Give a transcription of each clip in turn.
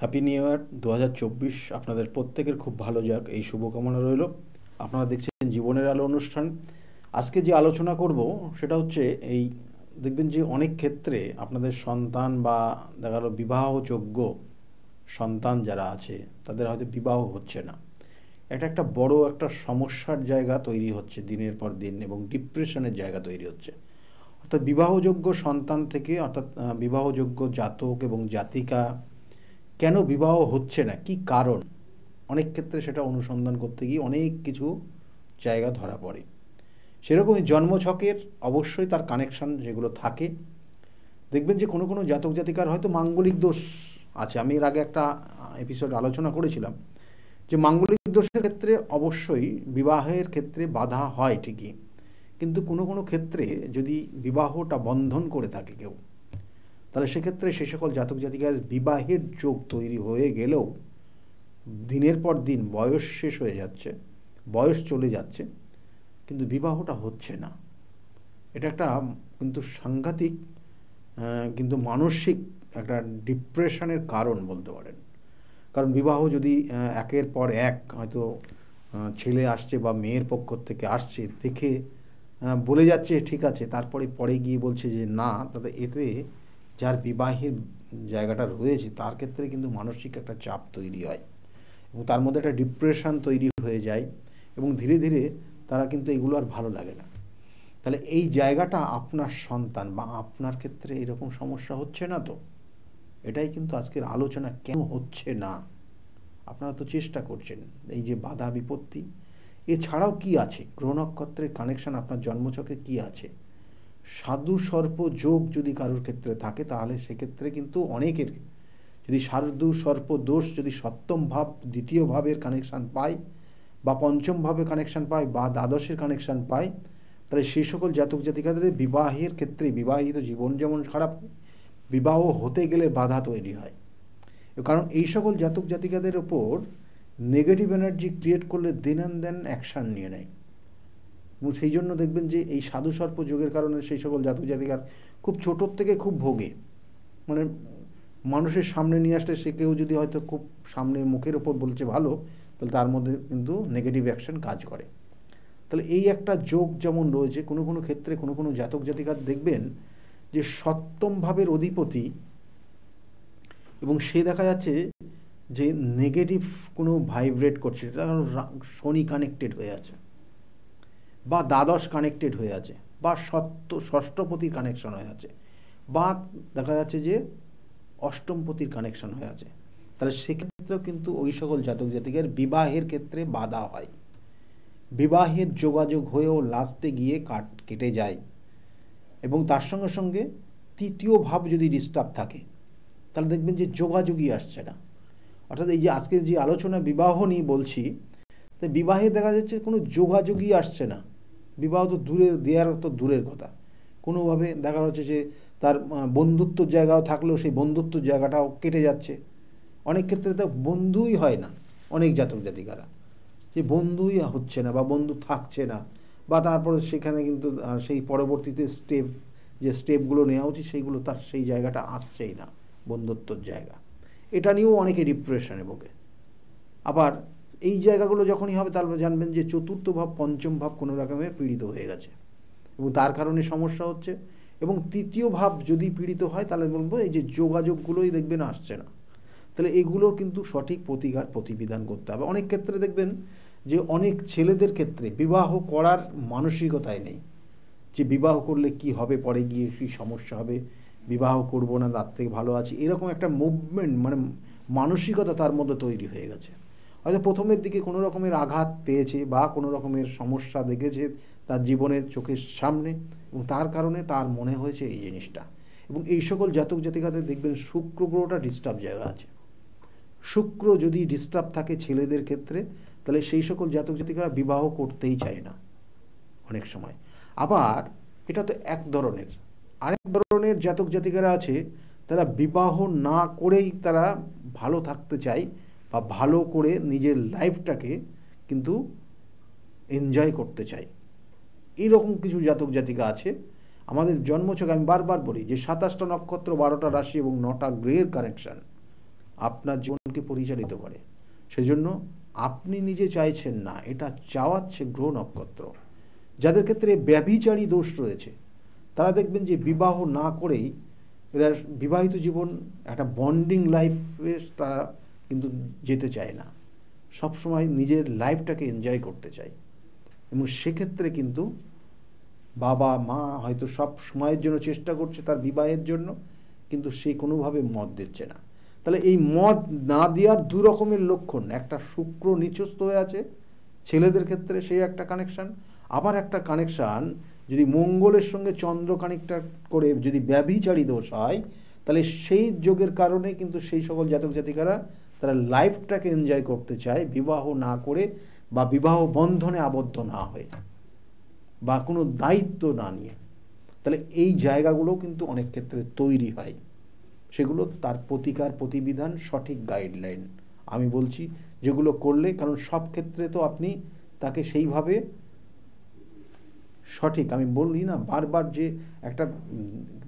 Happy new year 2024 আপনাদের প্রত্যেকের খুব ভালো যাক এই শুভকামনা রইল। আপনারা দেখছেন জীবনের আলো অনুষ্ঠান। আজকে যে আলোচনা করব সেটা হচ্ছে এই দেখবেন যে অনেক ক্ষেত্রে আপনাদের সন্তান বা দেখা গেল বিবাহযোগ্য সন্তান যারা আছে তাদের হয়তো বিবাহ হচ্ছে না। এটা একটা বড় একটা সমস্যার জায়গা তৈরি হচ্ছে দিনের পর দিন, এবং ডিপ্রেশনের জায়গা তৈরি হচ্ছে। অর্থাৎ বিবাহযোগ্য সন্তান থেকে অর্থাৎ বিবাহযোগ্য জাতক এবং জাতিকা কেন বিবাহ হচ্ছে না, কি কারণ, অনেক ক্ষেত্রে সেটা অনুসন্ধান করতে গিয়ে অনেক কিছু জায়গা ধরা পড়ে। সেরকমই জন্মছকের অবশ্যই তার কানেকশান যেগুলো থাকে, দেখবেন যে কোনো কোনো জাতক জাতিকার হয়তো মাঙ্গলিক দোষ আছে। আমি এর আগে একটা এপিসোড আলোচনা করেছিলাম যে মাঙ্গলিক দোষের ক্ষেত্রে অবশ্যই বিবাহের ক্ষেত্রে বাধা হয় ঠিকই, কিন্তু কোনো কোনো ক্ষেত্রে যদি বিবাহটা বন্ধন করে থাকে কেউ, তাহলে সেক্ষেত্রে সে সকল জাতক জাতিকার বিবাহের যোগ তৈরি হয়ে গেলেও দিনের পর দিন বয়স শেষ হয়ে যাচ্ছে, বয়স চলে যাচ্ছে, কিন্তু বিবাহটা হচ্ছে না। এটা একটা কিন্তু সাংঘাতিক কিন্তু মানসিক একটা ডিপ্রেশনের কারণ বলতে পারেন। কারণ বিবাহ যদি একের পর এক হয়তো ছেলে আসছে বা মেয়ের পক্ষ থেকে আসছে দেখে বলে যাচ্ছে ঠিক আছে, তারপরে পরে গিয়ে বলছে যে না, তাতে এতে যার বিবাহের জায়গাটা রয়েছে তার ক্ষেত্রে কিন্তু মানসিক একটা চাপ তৈরি হয়, এবং তার মধ্যে একটা ডিপ্রেশন তৈরি হয়ে যায়, এবং ধীরে ধীরে তারা কিন্তু এগুলো আর ভালো লাগে না। তাহলে এই জায়গাটা আপনার সন্তান বা আপনার ক্ষেত্রে এরকম সমস্যা হচ্ছে না তো? এটাই কিন্তু আজকের আলোচনা, কেন হচ্ছে না। আপনারা তো চেষ্টা করছেন, এই যে বাধা বিপত্তি, এছাড়াও কি আছে, গ্রহ নক্ষত্রের কানেকশান আপনার জন্মছকে কি আছে। সাধু সর্প যোগ যদি কারোর ক্ষেত্রে থাকে তাহলে সেক্ষেত্রে কিন্তু অনেকের, যদি সাধু সর্প দোষ যদি সপ্তম ভাব দ্বিতীয় ভাবের কানেকশান পায় বা পঞ্চম ভাবে কানেকশান পায় বা দ্বাদশের কানেকশান পায়, তাহলে সেই সকল জাতক জাতিকাদের বিবাহের ক্ষেত্রে বিবাহিত জীবন যেমন খারাপ, বিবাহ হতে গেলে বাধা তৈরি হয়। কারণ এই সকল জাতক জাতিকাদের ওপর নেগেটিভ এনার্জি ক্রিয়েট করলে দেন অ্যান্ড দেন অ্যাকশান নিয়ে নেয়, এবং সেই জন্য দেখবেন যে এই সাধু সর্প যোগের কারণে সেই সকল জাতক জাতিকার খুব ছোটোর থেকে খুব ভোগে। মানে মানুষের সামনে নিয়ে আসলে সে কেউ যদি হয়তো খুব সামনে মুখের ওপর বলছে ভালো, তাহলে তার মধ্যে কিন্তু নেগেটিভ অ্যাকশান কাজ করে। তাহলে এই একটা যোগ যেমন রয়েছে, কোনো কোনো ক্ষেত্রে কোনো কোনো জাতক জাতিকার দেখবেন যে সপ্তম ভাবের অধিপতি, এবং সে দেখা যাচ্ছে যে নেগেটিভ কোনো ভাইব্রেট করছে, সেটা শনি কানেক্টেড হয়ে আছে বা দ্বাদশ কানেক্টেড হয়ে আছে বা ষষ্ঠপতির কানেকশন হয়ে আছে বা দেখা যাচ্ছে যে অষ্টমপতির কানেকশন হয়ে আছে। তাহলে সেক্ষেত্রেও কিন্তু ওই সকল জাতক জাতিকের বিবাহের ক্ষেত্রে বাধা হয়, বিবাহের যোগাযোগ হয়েও লাস্টে গিয়ে কেটে যায়। এবং তার সঙ্গে সঙ্গে তৃতীয় ভাব যদি ডিস্টার্ব থাকে তাহলে দেখবেন যে যোগাযোগই আসছে না। অর্থাৎ এই যে আজকে যে আলোচনা বিবাহ নিয়ে বলছি, তো বিবাহে দেখা যাচ্ছে কোনো যোগাযোগই আসছে না। বিবাহ তো দেওয়ার তো দূরের কথা, কোনোভাবে দেখা যাচ্ছে যে তার বন্ধুত্বর জায়গাও থাকলেও সেই বন্ধুত্বর জায়গাটাও কেটে যাচ্ছে। অনেক ক্ষেত্রে তো বন্ধুই হয় না, অনেক জাতক জাতিকারা যে বন্ধুই হচ্ছে না বা বন্ধু থাকছে না, বা তারপরে সেখানে কিন্তু সেই পরবর্তীতে যে স্টেপগুলো নেওয়া উচিত সেইগুলো তার সেই জায়গাটা আসছেই না, বন্ধুত্বর জায়গা। এটা নিয়েও অনেকে ডিপ্রেশনে ভোগে। আবার এই জায়গাগুলো যখনই হবে তাহলে জানবেন যে চতুর্থ ভাব পঞ্চম ভাব কোনো রকমের পীড়িত হয়ে গেছে, এবং তার কারণে সমস্যা হচ্ছে। এবং তৃতীয় ভাব যদি পীড়িত হয় তাহলে বলবো এই যে যোগাযোগগুলোই দেখবেন আসছে না। তাহলে এগুলোর কিন্তু সঠিক প্রতিবিধান করতে হবে। অনেক ক্ষেত্রে দেখবেন যে অনেক ছেলেদের ক্ষেত্রে বিবাহ করার মানসিকতাই নেই, যে বিবাহ করলে কি হবে, পরে গিয়ে কী সমস্যা হবে, বিবাহ করব না, তার থেকে ভালো আছে, এরকম একটা মুভমেন্ট মানে মানসিকতা তার মধ্যে তৈরি হয়ে গেছে। হয়তো প্রথমের দিকে কোনো রকমের আঘাত পেয়েছে বা কোনো রকমের সমস্যা দেখেছে তার জীবনের চোখের সামনে, এবং তার কারণে তার মনে হয়েছে এই জিনিসটা। এবং এই সকল জাতক জাতিকাদের দেখবেন শুক্র গ্রহটা ডিস্টার্ব জায়গা আছে। শুক্র যদি ডিস্টার্ব থাকে ছেলেদের ক্ষেত্রে, তাহলে সেই সকল জাতক জাতিকারা বিবাহ করতেই চায় না অনেক সময়। আবার এটা তো এক ধরনের, আরেক ধরনের জাতক জাতিকারা আছে তারা বিবাহ না করেই তারা ভালো থাকতে চায় বা ভালো করে নিজের লাইফটাকে কিন্তু এনজয় করতে চায়। এইরকম কিছু জাতক জাতিকা আছে। আমাদের জন্মছকে আমি বারবার বলি যে 27টা নক্ষত্র, 12টা রাশি এবং 9টা গ্রহের কানেকশান আপনার জীবনকে পরিচালিত করে। সেজন্য আপনি নিজে চাইছেন না, এটা চাওয়াচ্ছে গ্রহ নক্ষত্র। যাদের ক্ষেত্রে ব্যভিচারী দোষ রয়েছে তারা দেখবেন যে বিবাহ না করেই এরা বিবাহিত জীবন একটা বন্ডিং লাইফে তারা কিন্তু যেতে চায় না, সবসময় নিজের লাইফটাকে এনজয় করতে চায়। এবং সেক্ষেত্রে কিন্তু বাবা মা হয়তো সব সময়ের জন্য চেষ্টা করছে তার বিবাহের জন্য, কিন্তু সে কোনোভাবে মত দিচ্ছে না। তাহলে এই মত না দেওয়ার দু রকমের লক্ষণ, একটা শুক্র নিচস্থ হয়ে আছে ছেলেদের ক্ষেত্রে, সেই একটা কানেকশান। আবার একটা কানেকশান যদি মঙ্গলের সঙ্গে চন্দ্র কানেক্ট করে যদি ব্যভিচারী দোষ হয়, তাহলে সেই যোগের কারণে কিন্তু সেই সকল জাতক জাতিকারা তারা লাইফটাকে এনজয় করতে চায় বিবাহ না করে, বা বিবাহ বন্ধনে আবদ্ধ না হয়ে, বা কোনো দায়িত্ব না নিয়ে। তাহলে এই জায়গাগুলো কিন্তু অনেক ক্ষেত্রে তৈরি হয়। সেগুলো তার প্রতিকার প্রতিবিধান, সঠিক গাইডলাইন আমি বলছি, যেগুলো করলে, কারণ সব ক্ষেত্রে তো আপনি তাকে সেইভাবে সঠিক, আমি বলি না বারবার যে একটা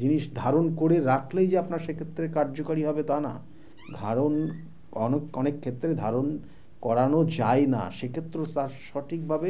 জিনিস ধারণ করে রাখলেই যে আপনার সেক্ষেত্রে কার্যকরী হবে তা না। অনেক ক্ষেত্রে ধারণ করানো যায় না, সেক্ষেত্রেও তার সঠিকভাবে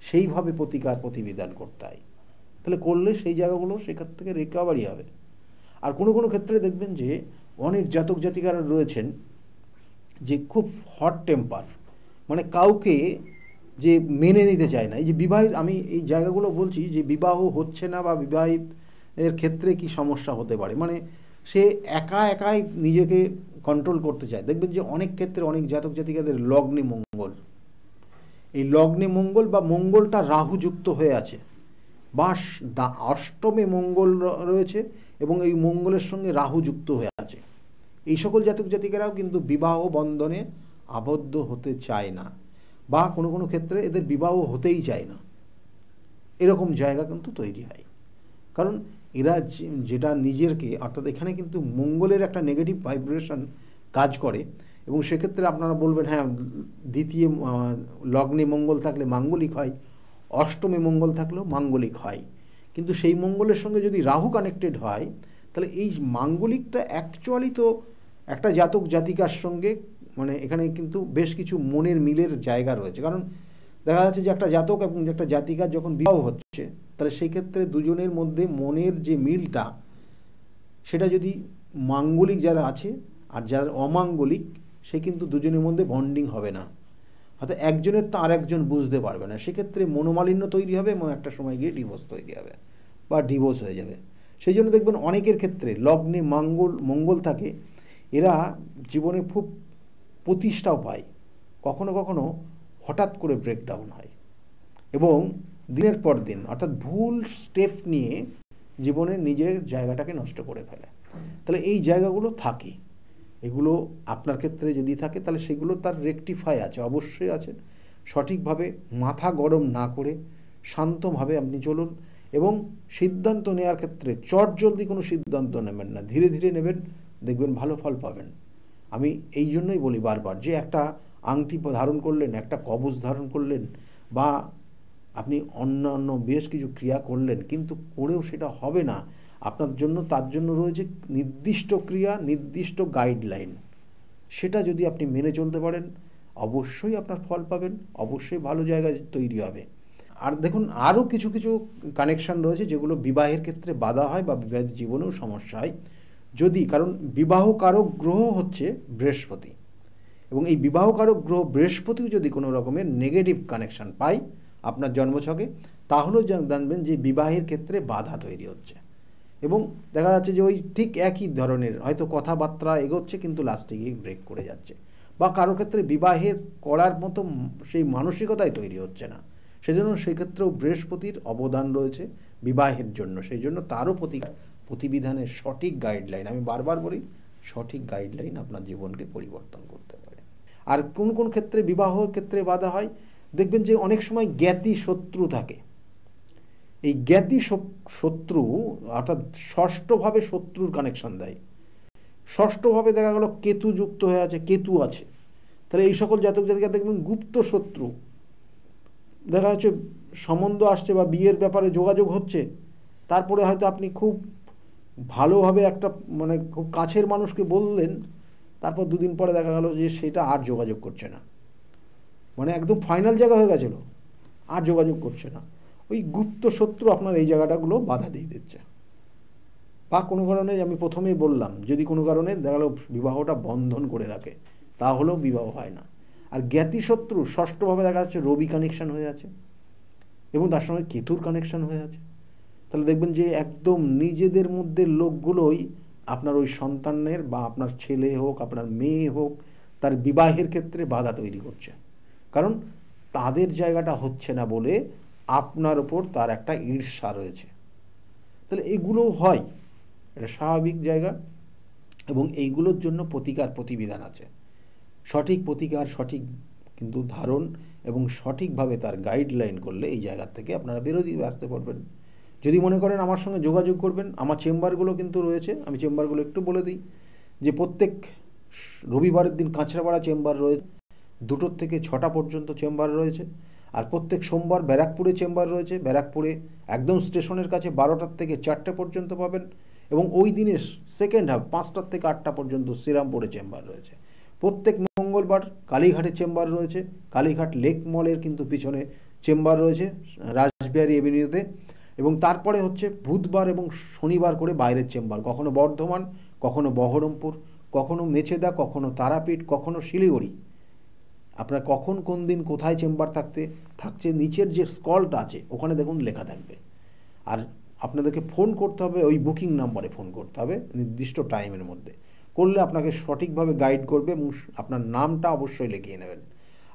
সেইভাবে প্রতিকার প্রতিবিধান করতে হয়। তাহলে করলে সেই জায়গাগুলো সেখান থেকে রিকভারি হবে। আর কোনো কোনো ক্ষেত্রে দেখবেন যে অনেক জাতক জাতিকারা রয়েছেন যে খুব হট টেম্পার, মানে কাউকে যে মেনে নিতে চায় না। এই যে বিবাহিত, আমি এই জায়গাগুলো বলছি যে বিবাহ হচ্ছে না বা বিবাহিত এর ক্ষেত্রে কি সমস্যা হতে পারে, মানে সে একাই নিজেকে কন্ট্রোল করতে চায়। দেখবেন যে অনেক ক্ষেত্রে অনেক জাতক জাতিকাদের লগ্নে মঙ্গল, এই লগ্নে মঙ্গল বা মঙ্গলটা রাহুযুক্ত হয়ে আছে, বা অষ্টমে মঙ্গল রয়েছে এবং এই মঙ্গলের সঙ্গে রাহু যুক্ত হয়ে আছে। এই সকল জাতক জাতিকারাও কিন্তু বিবাহ বন্ধনে আবদ্ধ হতে চায় না, বা কোনো কোনো ক্ষেত্রে এদের বিবাহ হতেই চায় না, এরকম জায়গা কিন্তু তৈরি হয়। কারণ এরা যেটা নিজেরকে, অর্থাৎ এখানে কিন্তু মঙ্গলের একটা নেগেটিভ ভাইব্রেশন কাজ করে। এবং সেক্ষেত্রে আপনারা বলবেন হ্যাঁ, দ্বিতীয় লগ্নে মঙ্গল থাকলে মাঙ্গলিক হয়, অষ্টমে মঙ্গল থাকলেও মাঙ্গলিক হয়। কিন্তু সেই মঙ্গলের সঙ্গে যদি রাহু কানেক্টেড হয়, তাহলে এই মাঙ্গলিকটা অ্যাকচুয়ালি তো একটা জাতক জাতিকার সঙ্গে, মানে এখানে কিন্তু বেশ কিছু মনের মিলের জায়গা রয়েছে। কারণ দেখা যাচ্ছে যে একটা জাতক এবং একটা জাতিকার যখন বিবাহ হচ্ছে, তাহলে সেই ক্ষেত্রে দুজনের মধ্যে মনের যে মিলটা, সেটা যদি মাঙ্গলিক যারা আছে আর যারা অমাঙ্গলিক, সে কিন্তু দুজনের মধ্যে বন্ডিং হবে না, অর্থাৎ একজনের তো আর একজন বুঝতে পারবে না। সেক্ষেত্রে মনোমালিন্য তৈরি হবে এবং একটা সময় গিয়ে ডিভোর্স তৈরি হবে বা ডিভোর্স হয়ে যাবে। সেই জন্য দেখবেন অনেকের ক্ষেত্রে লগ্নে মঙ্গল থাকে, এরা জীবনে খুব প্রতিষ্ঠাও পায়, কখনো কখনো হঠাৎ করে ব্রেকডাউন হয় এবং দিনের পর দিন, অর্থাৎ ভুল স্টেপ নিয়ে জীবনে নিজের জায়গাটাকে নষ্ট করে ফেলে। তাহলে এই জায়গাগুলো থাকে, এগুলো আপনার ক্ষেত্রে যদি থাকে তাহলে সেগুলো তার রেকটিফাই আছে, অবশ্যই আছে। সঠিকভাবে মাথা গরম না করে শান্তভাবে আপনি চলুন, এবং সিদ্ধান্ত নেওয়ার ক্ষেত্রে চটজলদি কোনো সিদ্ধান্ত নেবেন না, ধীরে ধীরে নেবেন, দেখবেন ভালো ফল পাবেন। আমি এই জন্যই বলি বারবার যে একটা আংটি ধারণ করলেন, একটা কবচ ধারণ করলেন, বা আপনি অন্যান্য বেশ কিছু ক্রিয়া করলেন, কিন্তু করেও সেটা হবে না আপনার জন্য, তার জন্য রয়েছে নির্দিষ্ট ক্রিয়া, নির্দিষ্ট গাইডলাইন। সেটা যদি আপনি মেনে চলতে পারেন, অবশ্যই আপনার ফল পাবেন, অবশ্যই ভালো জায়গায় তৈরি হবে। আর দেখুন, আরও কিছু কিছু কানেকশান রয়েছে যেগুলো বিবাহের ক্ষেত্রে বাধা হয় বা বিবাহিত জীবনেও সমস্যা হয় যদি, কারণ বিবাহকারক গ্রহ হচ্ছে বৃহস্পতি, এবং এই বিবাহকারক গ্রহ বৃহস্পতিও যদি কোনো রকমের নেগেটিভ কানেকশান পায় আপনার জন্মছকে, তাহলেও জানবেন যে বিবাহের ক্ষেত্রে বাধা তৈরি হচ্ছে। এবং দেখা যাচ্ছে যে ওই ঠিক একই ধরনের হয়তো কথাবার্তা এগোচ্ছে, কিন্তু লাস্টে গিয়ে ব্রেক করে যাচ্ছে, বা কারো ক্ষেত্রে বিবাহের করার মতো সেই মানসিকতাই তৈরি হচ্ছে না। সেজন্য সেক্ষেত্রেও বৃহস্পতির অবদান রয়েছে বিবাহের জন্য। সেই জন্য তারও প্রতিবিধানের সঠিক গাইডলাইন, আমি বারবার বলি, সঠিক গাইডলাইন আপনার জীবনকে পরিবর্তন করতে পারে। আর কোন কোন ক্ষেত্রে বিবাহ ক্ষেত্রে বাধা হয়, দেখবেন যে অনেক সময় জ্ঞাতি শত্রু থাকে। এই জ্ঞাতি শত্রু অর্থাৎ ষষ্ঠভাবে শত্রুর কানেকশন দেয়। ষষ্ঠভাবে দেখা গেল কেতু যুক্ত হয়ে আছে, কেতু আছে, তাহলে এই সকল জাতক জাতিকা দেখবেন গুপ্ত শত্রু, দেখা যাচ্ছে সম্বন্ধ আসছে বা বিয়ের ব্যাপারে যোগাযোগ হচ্ছে, তারপরে হয়তো আপনি খুব ভালোভাবে একটা মানে খুব কাছের মানুষকে বললেন তারপর 2 দিন পরে দেখা গেল যে সেটা আর যোগাযোগ করছে না, মানে একদম ফাইনাল জায়গা হয়ে গেছিল, আর যোগাযোগ করছে না। ওই গুপ্ত শত্রু আপনার এই জায়গাটাগুলো বাধা দিয়ে দিচ্ছে। বা কোনো কারণে আমি প্রথমেই বললাম, যদি কোনো কারণে দেখা গেল বিবাহটা বন্ধন করে রাখে, তাহলেও বিবাহ হয় না। আর জ্ঞাতি শত্রু ষষ্ঠভাবে দেখা যাচ্ছে রবি কানেকশন হয়ে আছে এবং তার সঙ্গে কেতুর কানেকশন হয়ে আছে। তাহলে দেখবেন যে একদম নিজেদের মধ্যে লোকগুলোই আপনার ওই সন্তানের বা আপনার ছেলে হোক আপনার মেয়ে হোক তার বিবাহের ক্ষেত্রে বাধা তৈরি করছে, কারণ তাদের জায়গাটা হচ্ছে না বলে আপনার ওপর তার একটা ঈর্ষা রয়েছে। তাহলে এগুলো হয়, এটা স্বাভাবিক জায়গা, এবং এইগুলোর জন্য প্রতিকার প্রতিবিধান আছে। সঠিক প্রতিকার, সঠিক কিন্তু ধারণ এবং সঠিকভাবে তার গাইডলাইন করলে এই জায়গার থেকে আপনারা বেরোতে আসতে পারবেন। যদি মনে করেন আমার সঙ্গে যোগাযোগ করবেন, আমার চেম্বারগুলো কিন্তু রয়েছে, আমি চেম্বারগুলো একটু বলে দিই যে প্রত্যেক রবিবারের দিন কাঁচরাপাড়া চেম্বার রয়েছে, 2টো থেকে 6টা পর্যন্ত চেম্বার রয়েছে। আর প্রত্যেক সোমবার ব্যারাকপুরে চেম্বার রয়েছে, ব্যারাকপুরে একদম স্টেশনের কাছে 12টার থেকে 4টে পর্যন্ত পাবেন। এবং ওই দিনের সেকেন্ড হাফ 5টার থেকে 8টা পর্যন্ত শ্রীরামপুরে চেম্বার রয়েছে। প্রত্যেক মঙ্গলবার কালীঘাটে চেম্বার রয়েছে, কালীঘাট লেক মলের কিন্তু পিছনে চেম্বার রয়েছে রাসবিহারী এভিনিউতে। এবং তারপরে হচ্ছে বুধবার এবং শনিবার করে বাইরের চেম্বার, কখনো বর্ধমান, কখনো বহরমপুর, কখনো মেছেদা, কখনো তারাপীঠ, কখনো শিলিগুড়ি। আপনার কখন কোন দিন কোথায় চেম্বার থাকছে নিচের যে স্কলটা আছে ওখানে দেখুন লেখা থাকবে। আর আপনাদেরকে ফোন করতে হবে, ওই বুকিং নাম্বারে ফোন করতে হবে নির্দিষ্ট টাইমের মধ্যে, করলে আপনাকে সঠিকভাবে গাইড করবে এবং আপনার নামটা অবশ্যই লিখিয়ে নেবেন।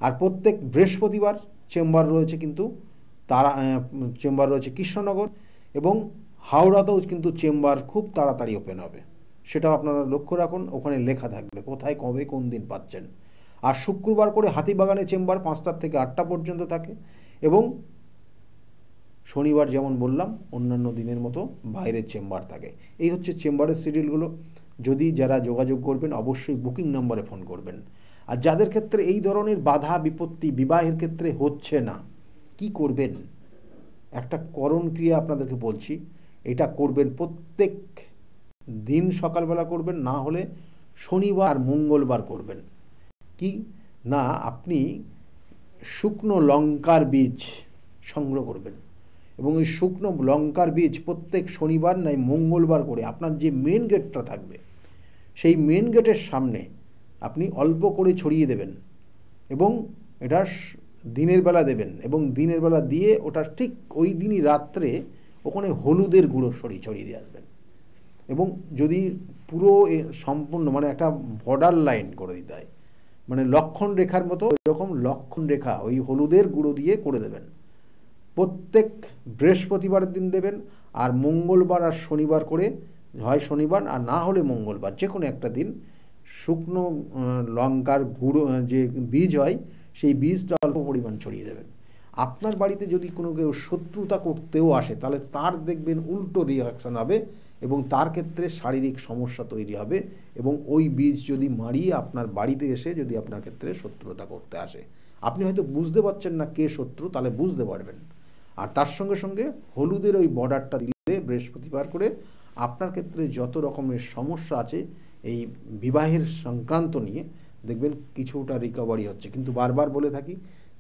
আর প্রত্যেক বৃহস্পতিবার চেম্বার রয়েছে, কিন্তু চেম্বার রয়েছে কৃষ্ণনগর, এবং হাওড়াতেও কিন্তু চেম্বার খুব তাড়াতাড়ি ওপেন হবে, সেটাও আপনারা লক্ষ্য রাখুন, ওখানে লেখা থাকবে কোথায় কবে কোন দিন পাচ্ছেন। আর শুক্রবার করে হাতিবাগানে চেম্বার 5টার থেকে 8টা পর্যন্ত থাকে, এবং শনিবার যেমন বললাম অন্যান্য দিনের মতো বাইরের চেম্বার থাকে। এই হচ্ছে চেম্বারের শিডিউলগুলো। যদি যারা যোগাযোগ করবেন অবশ্যই বুকিং নম্বরে ফোন করবেন। আর যাদের ক্ষেত্রে এই ধরনের বাধা বিপত্তি বিবাহের ক্ষেত্রে হচ্ছে না, কি করবেন? একটা করণ ক্রিয়া আপনাদেরকে বলছি, এটা করবেন প্রত্যেক দিন সকালবেলা করবেন, না হলে শনিবার মঙ্গলবার করবেন। কি না, আপনি শুকনো লঙ্কার বীজ সংগ্রহ করবেন এবং ওই শুকনো লঙ্কার বীজ প্রত্যেক শনিবার নাই মঙ্গলবার করে আপনার যে মেন গেটটা থাকবে সেই মেন গেটের সামনে আপনি অল্প করে ছড়িয়ে দেবেন, এবং এটা দিনের বেলা দেবেন, এবং দিনের বেলা দিয়ে ওটা ঠিক ওই দিনই রাত্রে ওখানে হলুদের গুঁড়ো ছড়িয়ে দিয়ে আসবেন। এবং যদি পুরো সম্পূর্ণ মানে একটা বর্ডার লাইন করে দিতে হয়, মানে লক্ষণ রেখার মতো এরকম লক্ষণ রেখা ওই হলুদের গুঁড়ো দিয়ে করে দেবেন। প্রত্যেক বৃহস্পতিবারের দিন দেবেন, আর মঙ্গলবার আর শনিবার করে, হয় শনিবার আর না হলে মঙ্গলবার, যে কোনো একটা দিন শুকনো লঙ্কার গুঁড়ো যে বীজ হয় সেই বীজটা অল্প পরিমাণ ছড়িয়ে দেবেন। আপনার বাড়িতে যদি কোনো কেউ শত্রুতা করতেও আসে তাহলে তার দেখবেন উল্টো রিয়াকশান হবে এবং তার ক্ষেত্রে শারীরিক সমস্যা তৈরি হবে, এবং ওই বীজ যদি মারিয়ে আপনার বাড়িতে এসে যদি আপনার ক্ষেত্রে শত্রুতা করতে আসে, আপনি হয়তো বুঝতে পারছেন না কে শত্রু, তাহলে বুঝতে পারবেন। আর তার সঙ্গে সঙ্গে হলুদের ওই বর্ডারটা দিলে বৃহস্পতিবার করে আপনার ক্ষেত্রে যত রকমের সমস্যা আছে এই বিবাহের সংক্রান্ত নিয়ে দেখবেন কিছুটা রিকভারি হচ্ছে। কিন্তু বারবার বলে থাকি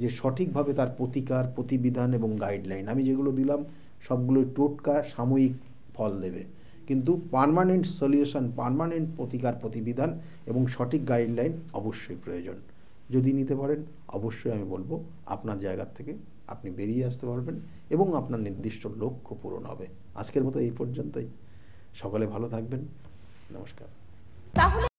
যে সঠিকভাবে তার প্রতিকার প্রতিবিধান এবং গাইডলাইন আমি যেগুলো দিলাম সবগুলো টোটকা সাময়িক ফল দেবে, কিন্তু পার্মানেন্ট সলিউশন, পার্মানেন্ট প্রতিকার প্রতিবিধান এবং সঠিক গাইডলাইন অবশ্যই প্রয়োজন। যদি নিতে পারেন অবশ্যই আমি বলবো আপনার জায়গার থেকে আপনি বেরিয়ে আসতে পারবেন এবং আপনার নির্দিষ্ট লক্ষ্য পূরণ হবে। আজকের মতো এই পর্যন্তই। সকলে ভালো থাকবেন। নমস্কার।